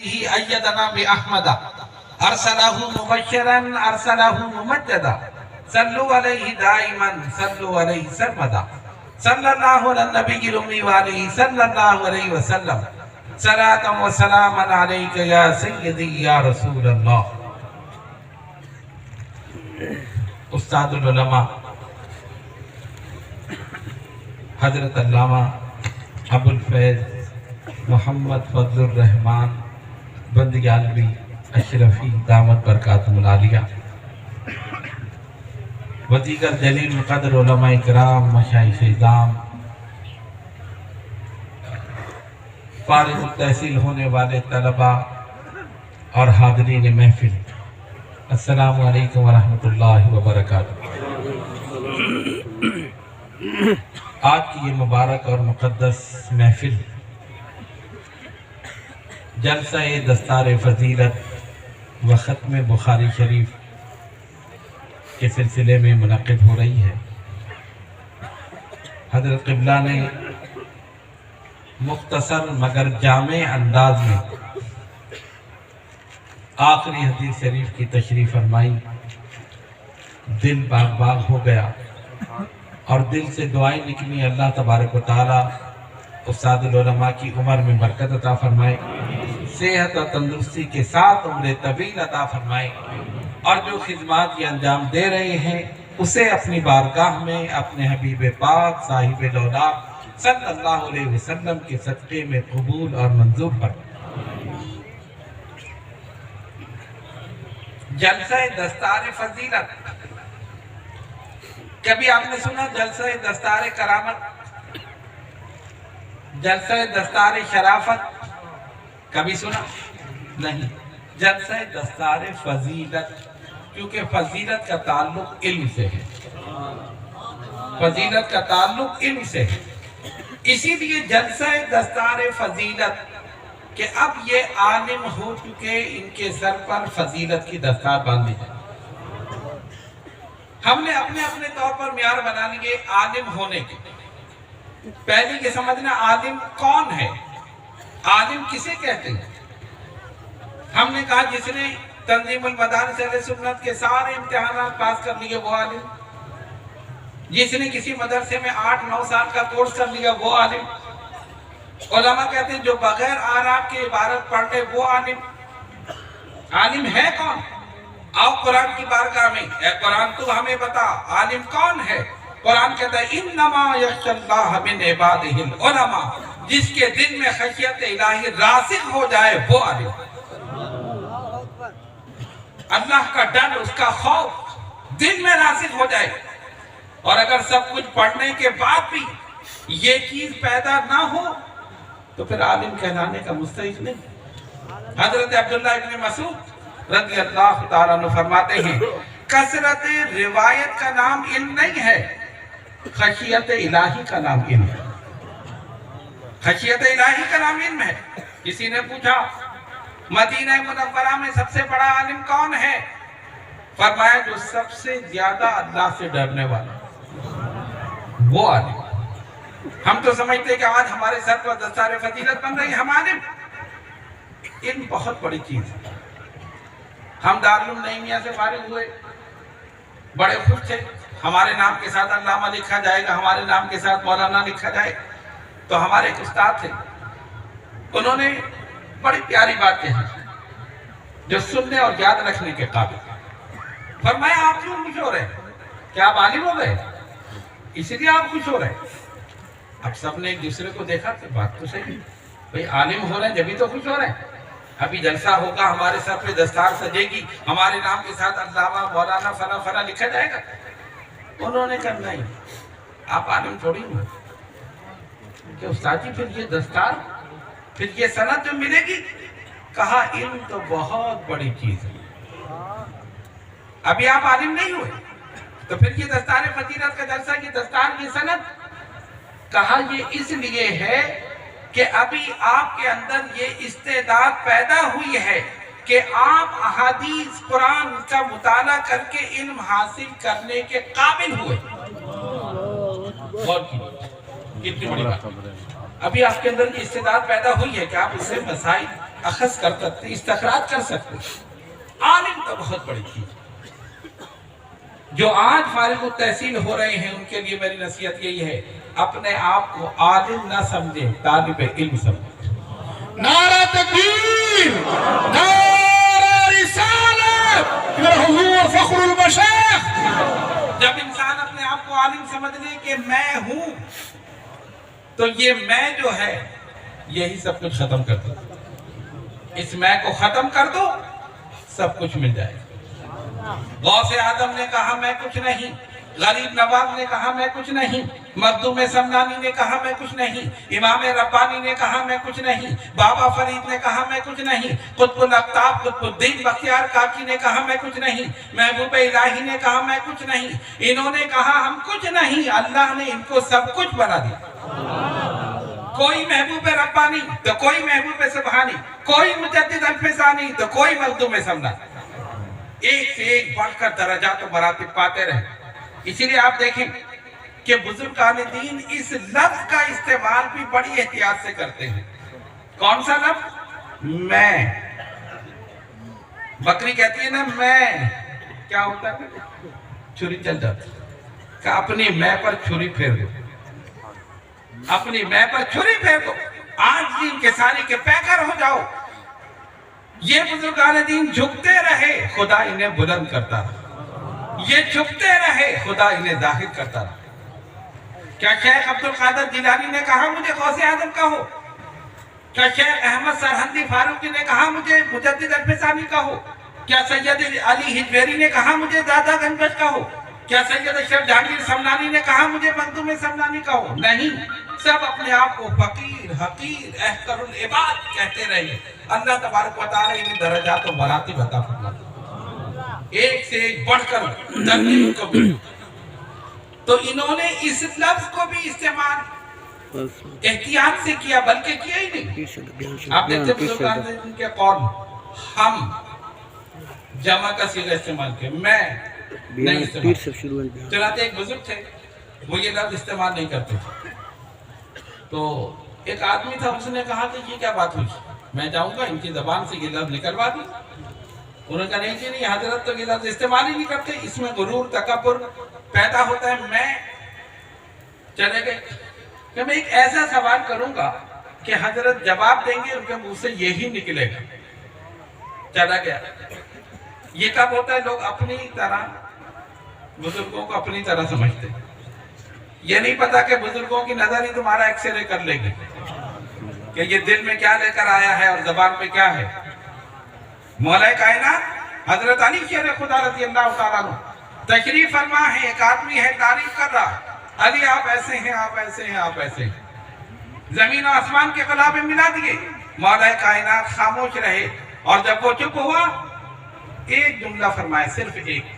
أيدنا بأحمد أرسله مبشرا أرسله ممجدا صلوا عليه دائما صلوا عليه سرمدا صلى الله على النبي الأمي وعليه صلى الله عليه وسلم صلاة وسلاما عليك يا سيدي يا رسول الله. استاد العلماء حضرت علامہ ابو الفیض محمد فضل الرحمن بندگالوی اشرفی دامت برکاتہم العالیہ و دیگر جلیل مقدر علماء کرام، مشائخ اعظام، فارغ التحصیل ہونے والے طلباء اور حاضرین محفل، السلام علیکم ورحمۃ اللہ وبرکاتہ. آج کی یہ مبارک اور مقدس محفل جلسہ دستار فضیلت و ختم بخاری شریف کے سلسلے میں منعقد ہو رہی ہے. حضرت قبلہ نے مختصر مگر جامع انداز میں آخری حدیث شریف کی تشریح فرمائی. دل باغ باغ ہو گیا اور دل سے دعائیں نکلی، اللہ تبارک و تعالی استاد العلماء کی عمر میں برکت عطا فرمائے، صحت اور تندرستی کے ساتھ عمر طویل عطا فرمائے، اور جو خدمات یہ انجام دے رہے ہیں اسے اپنی بارگاہ میں اپنے حبیب پاک صاحب لولا صلی اللہ علیہ وسلم کے صدقے میں قبول اور منظور فرمائے. جلسہ دستار فضیلت، کبھی آپ نے سنا جلسہ دستار کرامت، جلسہ دستار شرافت؟ کبھی سنا نہیں. جلسہ دستار فضیلت، کیونکہ فضیلت کا تعلق علم سے ہے، فضیلت کا تعلق علم سے ہے، اسی لیے جلسہ دستار فضیلت کہ اب یہ عالم ہو چکے، ان کے سر پر فضیلت کی دستار باندھی ہے. ہم نے اپنے اپنے طور پر معیار بنا لیے عالم ہونے کے. پہلے یہ سمجھنا عالم کون ہے، عالم کسے کہتے ہیں. ہم نے کہا جس نے تنظیم المدارس اہل سنت کے سارے امتحانات پاس کر لیے وہ عالم، جس نے کسی مدرسے میں 8-9 سال کا کورس کر لیا وہ عالم. علماء کہتے ہیں جو بغیر آراب کے عبارت پڑھ لے وہ عالم. عالم ہے کون؟ آؤ قرآن کی بارگاہ میں، اے قرآن تو ہمیں بتا عالم کون ہے. قرآن کہتا ہے انما یخشی اللہ من عبادہ العلماء، جس کے دل میں خشیت الہی راسخ ہو جائے وہ عالم. اللہ کا ڈر، اس کا خوف دل میں راسخ ہو جائے، اور اگر سب کچھ پڑھنے کے بعد بھی یہ چیز پیدا نہ ہو تو پھر عالم کہلانے کا مستحق نہیں. حضرت عبداللہ ابن مسعود رضی اللہ تعالیٰ عنہ فرماتے ہیں کثرت روایت کا نام علم نہیں ہے، خشیت الہی کا نام علم ہے. خشیت الہی کا نام علم ہے. کسی نے پوچھا مدینہ منورہ میں سب سے بڑا عالم کون ہے؟ فرمایا جو سب سے زیادہ اللہ سے ڈرنے والا وہ عالم. ہم تو سمجھتے ہیں کہ آج ہمارے سر پر دستار فضیلت بن رہی ہے، ہم عالم. علم بہت بڑی چیز ہے. ہم دارالعلوم نعیمیہ سے فارغ ہوئے، بڑے خوش تھے. ہمارے نام کے ساتھ علامہ لکھا جائے گا، ہمارے نام کے ساتھ مولانا لکھا جائے. تو ہمارے ایک استاد تھے، انہوں نے بڑی پیاری بات کہی جو سننے اور یاد رکھنے کے قابل. فرمایا آپ کیوں خوش ہو رہے ہیں؟ کیا آپ عالم ہو گئے اسی لیے آپ خوش ہو رہے ہیں؟ اب سب نے ایک دوسرے کو دیکھا کہ بات تو صحیح، بھئی عالم ہو رہے ہیں جبھی تو خوش ہو رہے ہیں. ابھی جلسہ ہوگا، ہمارے سر پہ دستار سجے گی، ہمارے نام کے ساتھ علامہ مولانا فلاں فلاں لکھا جائے گا. انہوں نے کہا نہیں، آپ عالم تھوڑی ہو. کہ استاد جی پھر یہ دستار، پھر یہ سند جو ملے گی؟ کہا علم تو بہت بڑی چیز ہے. ابھی آپ عالم نہیں ہوئے تو پھر یہ دستار فضیلت کا جلسہ، یہ دستار، یہ سند. کہا یہ اس لیے ہے کہ ابھی آپ کے اندر یہ استعداد پیدا ہوئی ہے کہ آپ احادیث قرآن کا مطالعہ کر کے علم حاصل کرنے کے قابل ہوئے. کتنی بڑی بات. ابھی آپ کے اندر یہ استعداد پیدا ہوئی ہے کہ آپ اس سے مسائل अखज़ कर सकते, इस्तखराज कर सकते। आलिम तो बहुत बड़ी चीज। जो आज फारिग तहसील हो रहे हैं उनके लिए मेरी नसीहत यही है, अपने आप को आलिम ना समझे, तालिब इल्म समझे। नारा तकबीर, नारा रिसालत, हुजूर फखरुल मशाइख। जब इंसान अपने आप को आलिम समझ ले कि मैं हूं, तो ये मैं जो है यही सब कुछ खत्म कर दो। इस मैं को खत्म कर दो, सब कुछ मिल जाएगा। गौसे आदम ने कहा मैं कुछ नहीं, गरीब नवाब ने कहा मैं कुछ नहीं, मखदूम समनानी ने कहा मैं कुछ नहीं, इमाम रब्बानी ने कहा मैं कुछ नहीं, बाबा फरीद ने कहा मैं कुछ नहीं, कुतुबुल अफ्ताब कुतुबुद्दीन बख्तियार काकी ने कहा मैं कुछ नहीं, महबूब इलाही ने कहा मैं कुछ नहीं। इन्होंने कहा हम कुछ नहीं, अल्लाह ने इनको सब कुछ बना दिया। कोई महबूब रब्बानी तो कोई महबूब सुबहानी, कोई मुजद्दिद अल्फसानी तो कोई मखदूम समनानी। एक से एक बढ़कर दर्जात और मरातिब पाते रहे। इसीलिए आप देखें कि बुजुर्गान दीन इस लफ्ज का इस्तेमाल भी बड़ी एहतियात से करते हैं। कौन सा लफ्ज? मैं। बकरी कहती है ना मैं, क्या होता है? छुरी चल जाती है। कि अपनी मैं पर छुरी फेर दो, अपनी मैं पर छुरी फेर दो, आज दिन के सारी के पैकर हो जाओ। ये बुजुर्गान दीन झुकते रहे, खुदा इन्हें बुलंद करता रहा। ये झुकते रहे, खुदा इन्हें जाहिर करता रहा। क्या शेख अब्दुल कादिर जिलानी ने कहा मुझे गौसे आजम कहो? क्या शेख अहमद सरहंदी फारूकी ने कहा मुझे मुजद्दिद अल्फसानी कहो? क्या सैयद अली हिजवेरी ने कहा मुझे दादा गंजबख्श कहो? क्या सैयद अशरफ जहांगीर समनानी ने कहा मुझे मखदूम समनानी कहो? नहीं, सब अपने आप को फकीर, हकीर, अहकरुल इबाद कहते रहे। अल्लाह तबारक व तआला इन्हें दर्जात और मरातिब अता फरमाता, एक से एक बढ़कर तकलीम को भी। तो इन्होंने इस लफ्ज को भी इस्तेमाल एहतियात से किया, बल्कि किया ही नहीं। आप देखते बुजुर्गान के कौल हम जमा का सीगा इस्तेमाल किया, मैं नहीं इस्तेमाल। चलाते एक बुजुर्ग थे, वो ये लफ्ज इस्तेमाल नहीं करते थे। तो एक आदमी था, उसने कहा कि ये क्या बात हुई, मैं जाऊंगा इनकी जबान से ये लफ्ज निकलवा दूं। उन्होंने कहा नहीं जी नहीं, हजरत तो ये लफ्ज इस्तेमाल ही नहीं करते, इसमें गुरूर तकब्बुर पैदा होता है। मैं चले गए कि मैं एक ऐसा सवाल करूंगा कि हजरत जवाब देंगे, उनके मुंह से यही निकलेगा। चला गया। ये कब होता है? लोग अपनी तरह बुजुर्गों को अपनी तरह समझते, ये नहीं पता कि बुजुर्गों की नजर ही तुम्हारा एक्सरे कर लेगी कि ये दिल में क्या लेकर आया है और जबान पे क्या है। मौला कायनात हजरत अली शेर खुदा रज़ी अल्लाह तआला अन्हु तशरीफ फरमा है, एक आदमी है तारीफ कर रहा, अली आप ऐसे हैं, आप ऐसे हैं, आप ऐसे हैं। जमीन और आसमान के गलाबे मिला दिए, मौला कायनात खामोश रहे। और जब वो चुप हुआ, एक जुमला फरमाया, सिर्फ एक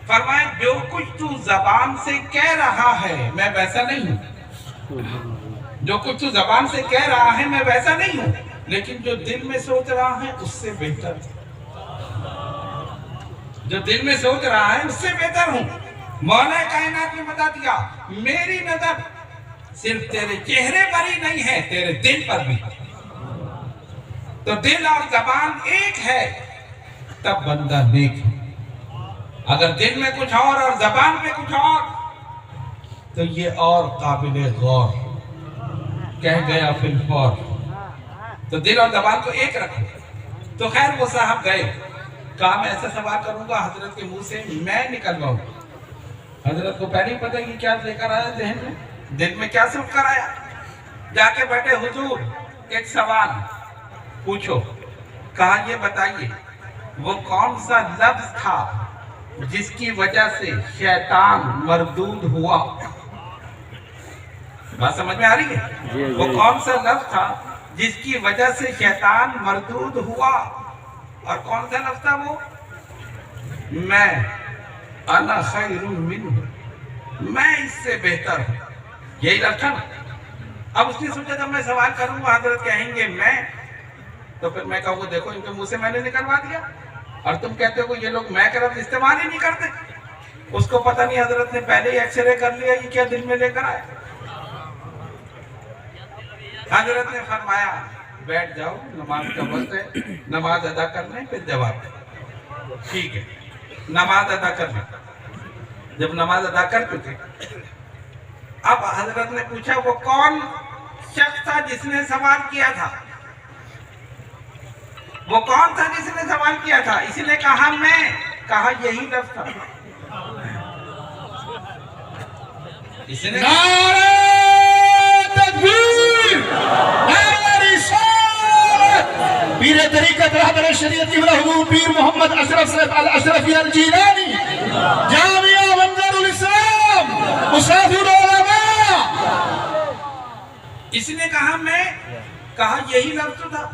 फरमाए, जो कुछ तू जबान से कह रहा है मैं वैसा नहीं हूं। जो कुछ तू जबान से कह रहा है मैं वैसा नहीं हूं, लेकिन जो दिल में सोच रहा है उससे बेहतर, जो दिल में सोच रहा है उससे बेहतर हूं। मौला कायनात ने बता दिया, मेरी नजर सिर्फ तेरे चेहरे पर ही नहीं है, तेरे दिल पर भी। तो दिल और जबान एक है, तब बंदा नेक है। अगर दिल में कुछ और जबान में कुछ और, तो ये और काबिल गौर कह गया फिलफौर। तो दिल और जबान को एक रखो। तो खैर वो साहब गए, कहा मैं ऐसा सवाल करूंगा हजरत के मुंह से मैं निकलवाऊं। हजरत को पहले ही पता कि क्या लेकर आया जहन में, दिल में क्या सोच कर आया। जाके बैठे, हुजूर एक सवाल पूछो। कहा ये बताइए वो कौन सा लफ्ज था जिसकी वजह से शैतान मरदूद हुआ? बात समझ में आ रही है? वो कौन सा लफ्ज था जिसकी वजह से शैतान मरदूद हुआ? और कौन सा लफ्ज था वो? मैं, अना खैरुम मिन्हु, मैं इससे बेहतर हूं। यही लफ्ज था ना। अब उसने सोचा जब मैं सवाल करूंगा हजरत कहेंगे मैं, तो फिर मैं कहूँगा देखो इनके मुंह से मैंने निकलवा दिया, और तुम कहते हो ये लोग मैं का लफ्ज इस्तेमाल ही नहीं करते। उसको पता नहीं हजरत ने पहले ही एक्सरे कर लिया, ये क्या दिल में लेकर आया। हजरत ने फरमाया बैठ जाओ, नमाज का वक्त है, नमाज अदा कर लें फिर जवाब दें। ठीक है, नमाज अदा कर लें। जब नमाज अदा कर चुके, अब हजरत ने पूछा वो कौन शख्स था जिसने सवाल किया था, वो कौन था जिसने सवाल किया था? इसने कहा मैं, कहा यही लफ्ज था। इसने नारे तकबीर, नारे रिसालत। पीर तरीक़त रहबर शरीयत क़िबला हुज़ूर पीर मोहम्मद अशरफ अल अशरफी अल जीलानी, जामिया मंज़रुल इस्लाम, मुसाफिर उलमा। इसने कहा मैं, कहा यही लफ्ज था।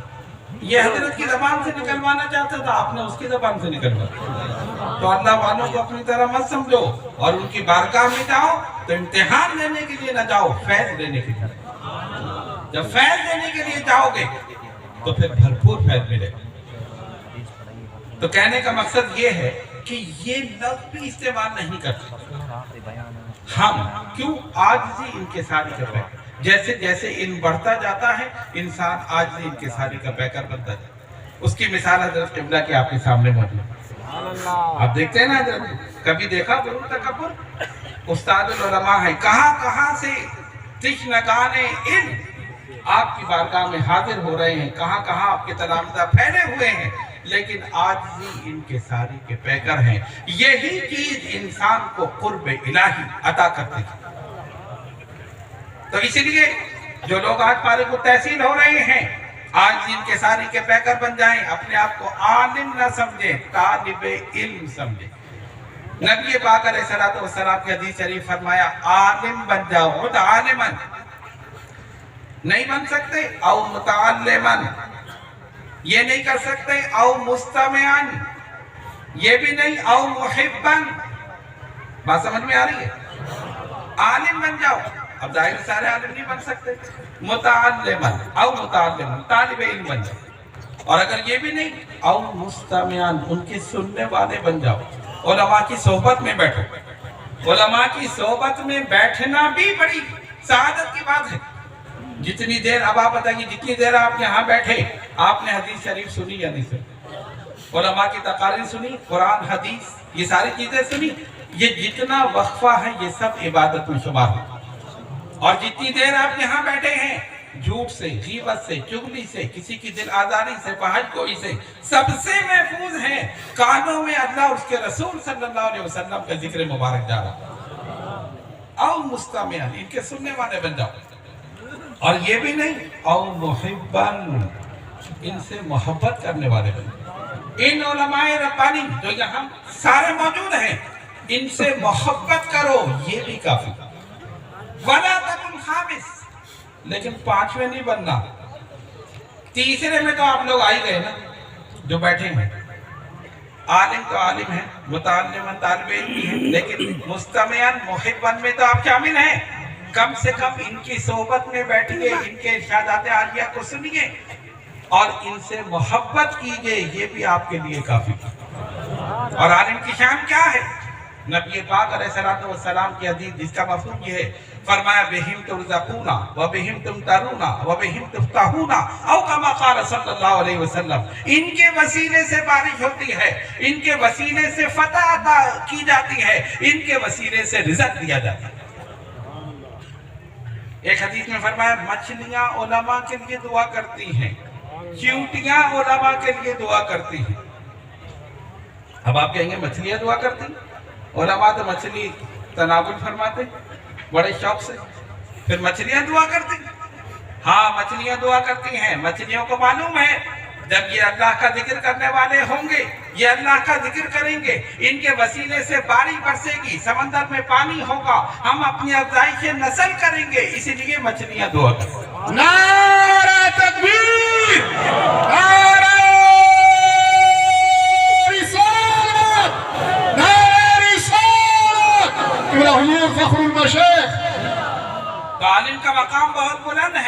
ये हजरत की जबान से निकलवाना चाहता था, आपने उसकी जबान से निकलवाया। तो अल्लाह वालों को अपनी तरह मत समझो और उनकी बारगाह में जाओ तो इम्तिहान लेने के लिए ना जाओ, फैज लेने के लिए। जब फैज लेने के लिए जाओगे तो फिर भरपूर फैज मिलेगा। तो कहने का मकसद ये है कि ये लफ्ज भी इस्तेमाल नहीं करते हम। क्यों? आजिज़ी इनकिसारी कर रहे हैं। जैसे जैसे इन बढ़ता जाता है इंसान आजिज़ी इनकिसारी का पैकर बनता जाता है। उसकी मिसाल हजरत क़िबला की आपके सामने मौजूद है। आप देखते हैं ना हजरत, कभी देखा गुरूर तकब्बुर? उस्तादुल उलमा है, कहां कहां से तिश्नगाने इल्म आपकी बारगाह में हाजिर हो रहे हैं, कहां कहां आपके तलामज़ा फैले हुए हैं, लेकिन आजिज़ी इनकिसारी के पैकर हैं। यही चीज इंसान को कुर्ब इलाही अता करती है। तो इसलिए जो लोग आज फारिग तहसील हो रहे हैं, आज इनकिसारी के पैकर बन जाएं, अपने आप को आलिम न समझें, तालिबे इल्म समझें। नबी पाक अलैहिस्सलातु वस्सलाम की हदीस शरीफ फरमाया, आलिम बन जाओ, खुद आलिमन नहीं बन सकते, औ मुतअल्लिमन ये नहीं कर सकते, औ मुस्तमिअन ये भी नहीं, औ मुहिब्बन। बात समझ में आ रही है? आलिम बन जाओ। अब जाहिर सारे आलिम नहीं बन सकते, मुतअल्लिमन औ मुतअल्लिमन तालिबे इल्म बन जाओ। और अगर ये भी नहीं, औ मुस्तमिअन उनके सुनने वाले बन जाओ, उलमा की सोहबत में बैठो। उलमा की सोहबत में बैठना भी बड़ी सआदत की बात है। जितनी देर, अब आप बताइए, जितनी देर आप यहाँ बैठे, आपने हदीस शरीफ सुनी या नहीं सुनी? उलमा की तकारीर सुनी, कुरान हदीस ये सारी चीजें सुनी। ये जितना वक्फा है ये सब इबादत में शुमार है। और जितनी देर आप यहाँ बैठे हैं, झूठ से, गीबत से, चुगली से, किसी की दिल आजारी से, बहजगोई से, सबसे महफूज हैं। कानों में अल्लाह और उसके रसूल सल्लल्लाहु अलैहि वसल्लम का जिक्र मुबारक जा रहा। औ मुस्तमिअन इनके सुनने वाले बन जाओ। और ये भी नहीं, औ मुहिब्बन इनसे मोहब्बत करने वाले बन जाओ। इन उलमाए रब्बानी जो यहाँ सारे मौजूद हैं, इनसे मोहब्बत करो, ये भी काफी। वला तकुन खामिस, लेकिन पांचवें नहीं बनना। तीसरे में तो आप लोग आ ही गए ना, जो बैठे हैं। आलिम तो आलिम है, मुतअल्लिमन तालिबे इल्म है, लेकिन मुस्तमिअन मुहिब्बन में तो आप शामिल हैं। कम से कम इनकी सोहबत में बैठिए, इनके इरशादात आलिया को सुनिए और इनसे मोहब्बत कीजिए, ये भी आपके लिए काफी। और आलिम की शान क्या है? नबी पाक अलैहिस्सलातु वस्सलाम की हदीस जिसका मफहूम ये है, फरमाया बिहिम तुरज़क़ूना व बिहिम तुमतरूना व बिहिम तुफ्तहूना औ कमा क़ाल सल्लल्लाहु अलैहि वसल्लम। इनके वसीले से बारिश होती है, इनके वसीले से फतह अता की जाती है, इनके वसीले से रिज़्क़ दिया जाता है। एक हदीस में फरमाया, मछलियां उलमा के लिए दुआ करती हैं, चींटियां उलमा के लिए दुआ करती हैं। अब आप कहेंगे मछलियां दुआ करती, उलमा तो मछली तनावुल फरमाते बड़े शौक से, फिर मछलियां दुआ करती। हाँ, मछलियां दुआ करती हैं। मछलियों को मालूम है जब ये अल्लाह का जिक्र करने वाले होंगे, ये अल्लाह का जिक्र करेंगे, इनके वसीले से बारिश बरसेगी, समंदर में पानी होगा, हम अपनी अफजाइश नस्ल करेंगे, इसीलिए मछलियां दुआ करती। नारे तकबीर,